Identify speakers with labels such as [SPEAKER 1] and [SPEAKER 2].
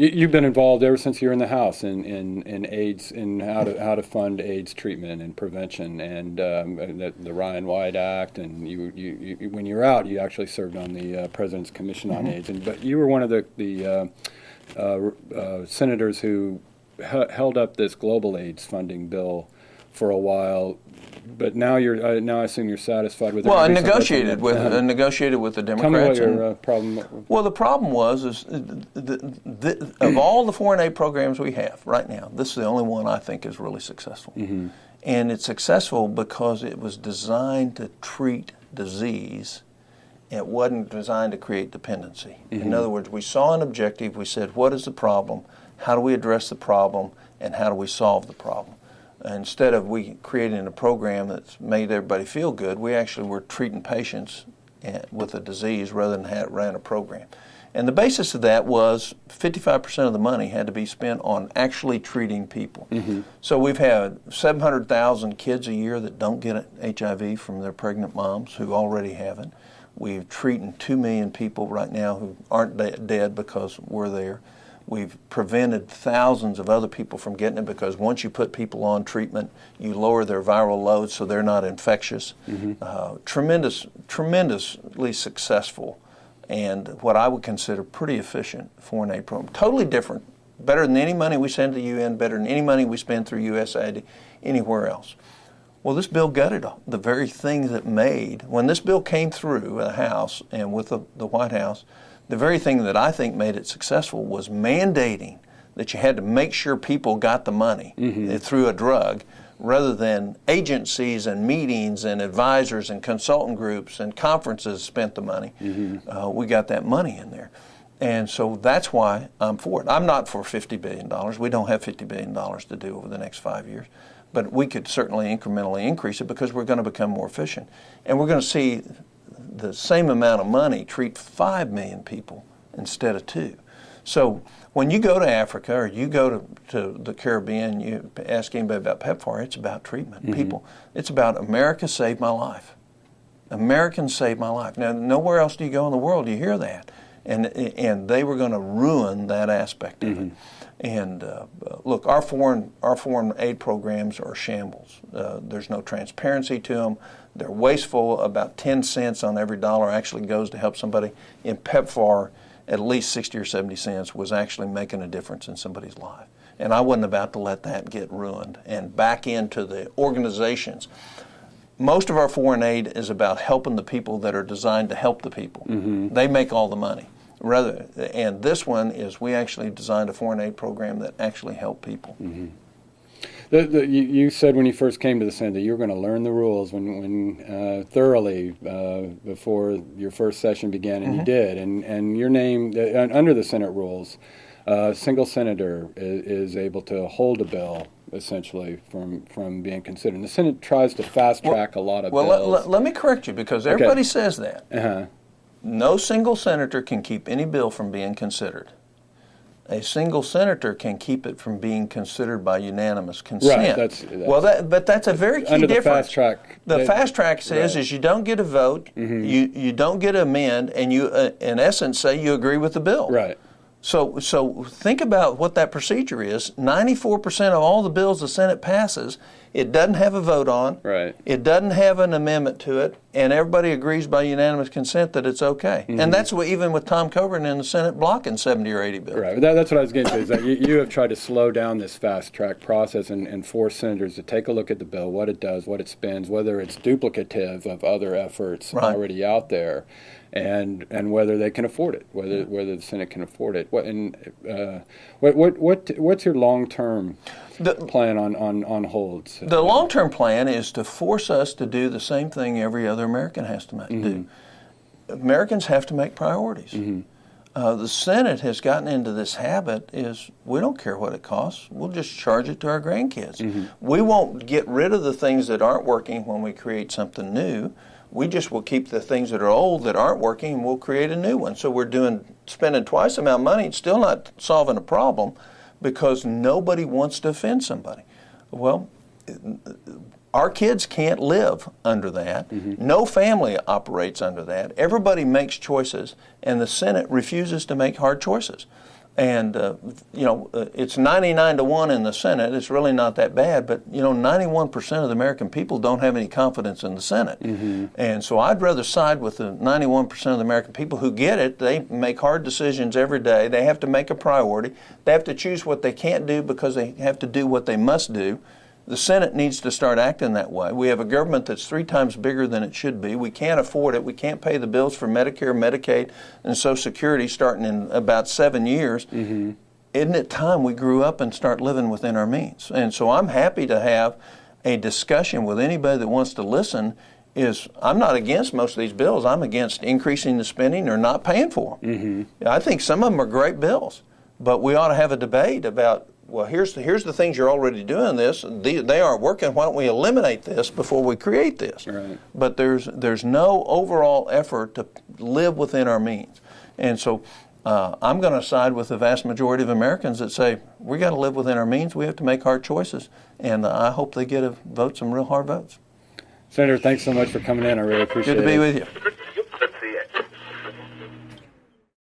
[SPEAKER 1] You've been involved ever since you were in the House in AIDS, in how to fund AIDS treatment and prevention, and the Ryan White Act, and you when you're out, you actually served on the President's Commission on AIDS, but you were one of the senators who held up this global AIDS funding bill for a while. But now now I assume you're satisfied with it.
[SPEAKER 2] Well, I negotiated with the Democrats.
[SPEAKER 1] Tell me what your problem.
[SPEAKER 2] Well, the problem was of all the foreign aid programs we have right now, this is the only one I think is really successful. Mm-hmm. And it's successful because it was designed to treat disease. It wasn't designed to create dependency. Mm-hmm. In other words, we saw an objective. We said, what is the problem? How do we address the problem? And how do we solve the problem? Instead of we creating a program that's made everybody feel good, we actually were treating patients with a disease rather than ran a program. And the basis of that was 55% of the money had to be spent on actually treating people. Mm-hmm. So we've had 700,000 kids a year that don't get HIV from their pregnant moms who already have it. We've treated 2 million people right now who aren't dead because we're there. We've prevented thousands of other people from getting it because once you put people on treatment, you lower their viral load so they're not infectious. Mm-hmm. Tremendously successful, and what I would consider pretty efficient foreign aid program. Totally different, better than any money we send to the UN, better than any money we spend through USAID anywhere else. Well, this bill gutted the very thing that made, when this bill came through the House and with the White House, the very thing that I think made it successful was mandating that you had to make sure people got the money mm-hmm. through a drug, rather than agencies and meetings and advisors and consultant groups and conferences spent the money. Mm-hmm. We got that money in there. And so that's why I'm for it. I'm not for $50 billion. We don't have $50 billion to do over the next 5 years. But we could certainly incrementally increase it because we're going to become more efficient. And we're going to see the same amount of money treat 5 million people instead of 2. So when you go to Africa or you go to the Caribbean, you ask anybody about PEPFAR, it's about treatment. Mm-hmm. People, it's about America saved my life. Americans saved my life. Now, nowhere else do you go in the world you hear that. And they were going to ruin that aspect of mm-hmm. it. And look, our foreign aid programs are shambles. There's no transparency to them. They're wasteful. About 10 cents on every dollar actually goes to help somebody. In PEPFAR, at least 60 or 70 cents was actually making a difference in somebody's life. And I wasn't about to let that get ruined and back into the organizations. Most of our foreign aid is about helping the people that are designed to help the people. Mm-hmm. They make all the money. And this one is we actually designed a foreign aid program that actually helped people. Mm-hmm.
[SPEAKER 1] You said when you first came to the Senate that you were going to learn the rules when thoroughly before your first session began, and mm-hmm. you did. And your name, under the Senate rules, a single senator is able to hold a bill essentially from being considered. And the Senate tries to fast track a lot of bills.
[SPEAKER 2] Well, let me correct you because everybody says that. Uh-huh. No single senator can keep any bill from being considered. A single senator can keep it from being considered by unanimous consent. Right. But that's a very key difference. The fast track. The fast track says is you don't get a vote, mm-hmm. you don't get to amend, and you, in essence, say you agree with the bill.
[SPEAKER 1] Right.
[SPEAKER 2] So think about what that procedure is. 94% of all the bills the Senate passes, it doesn't have a vote on.
[SPEAKER 1] Right.
[SPEAKER 2] It doesn't have an amendment to it, and everybody agrees by unanimous consent that it's okay. Mm-hmm. And that's what, even with Tom Coburn in the Senate blocking 70 or 80 bills.
[SPEAKER 1] Right. That's what I was getting to, is that you have tried to slow down this fast-track process and force senators to take a look at the bill, what it does, what it spends, whether it's duplicative of other efforts right. already out there. And whether they can afford it, whether the Senate can afford it. What's your long-term plan on holds?
[SPEAKER 2] The long-term plan is to force us to do the same thing every other American has to mm-hmm. do. Americans have to make priorities. Mm-hmm. The Senate has gotten into this habit is we don't care what it costs. We'll just charge it to our grandkids. Mm-hmm. We won't get rid of the things that aren't working when we create something new. We just will keep the things that are old that aren't working, and we'll create a new one. So we're spending twice the amount of money. It's still not solving a problem because nobody wants to offend somebody. Well, our kids can't live under that. Mm-hmm. No family operates under that. Everybody makes choices, and the Senate refuses to make hard choices. And, it's 99-1 in the Senate. It's really not that bad. But, 91% of the American people don't have any confidence in the Senate. And so I'd rather side with the 91% of the American people who get it. They make hard decisions every day. They have to make a priority. They have to choose what they can't do because they have to do what they must do. The Senate needs to start acting that way. We have a government that's 3 times bigger than it should be. We can't afford it. We can't pay the bills for Medicare, Medicaid, and Social Security starting in about 7 years. Isn't it time we grew up and start living within our means? And so I'm happy to have a discussion with anybody that wants to listen. I'm not against most of these bills. I'm against increasing the spending or not paying for them. I think some of them are great bills, but we ought to have a debate about, well, here's the things you're already doing this. They aren't working. Why don't we eliminate this before we create this?
[SPEAKER 1] Right.
[SPEAKER 2] But there's no overall effort to live within our means. And so I'm going to side with the vast majority of Americans that say we got to live within our means. We have to make hard choices. And I hope they get some real hard votes.
[SPEAKER 1] Senator, thanks so much for coming in. I really appreciate it.
[SPEAKER 2] Good to be with you.